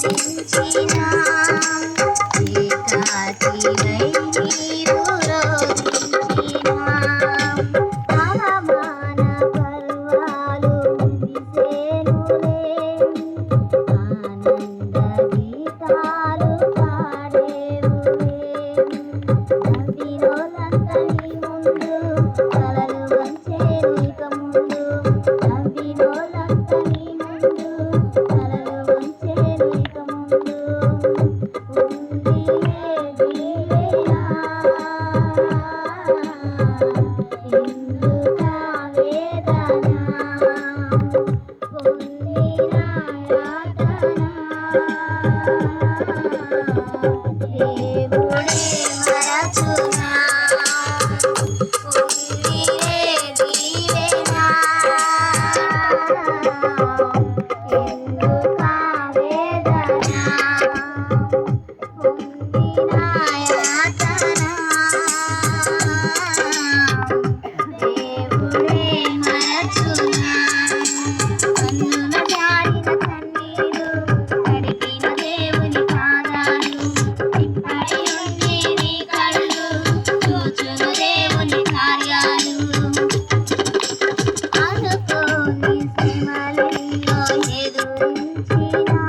రక్షించినా ఏకాకివై నీవు రోధించినా అవమాన పర్వాలు విడిసేనులే ఆనంద గీతాలు పాడేవులే నవ్వినోళ్ళందరి ముందు తలలు వంచేను ఇక ముందు నవ్వినోళ్ళందరి ముందు తలలు వంచేను ఇక ముందు ఉందిలే దీవెనా ఇందుకా వేదన పొందిన యాతన దేవుడే మరచునా ఉందిలే దీవెనా ఇందుకా వేదన పొందిన యాతన దేవుడే మరచునా కన్నుల జారిన కన్నీరు తడిపిన దేవుని పాదాలు ఇప్పటి నుండి నీ కళ్ళు చూచును దేవుని కార్యాలు అనుకోని శ్రమలెన్నో ఎదురించినా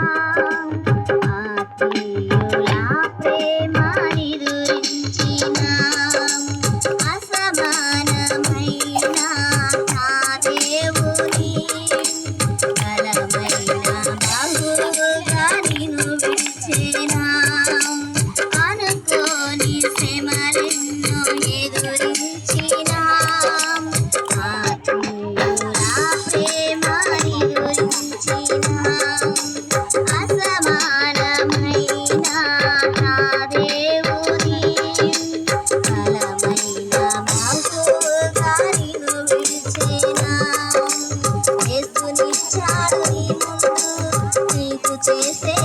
ఆత్మీయుల ప్రేమ నిదురించినా అసమానమైన నా దేవుని బలమైన బహుగా నిన్ను విడిచెనా అనుకోని శ్రమలెన్నో ఎదురించినా ఆత్మీయుల ప్రేమ నిదురించినా అసమానమైన నా దేవుని బలమైన బహుగా నిన్ను విడిచెనా యేసునిచ్చాడు నీ ముందు నీకు చేసే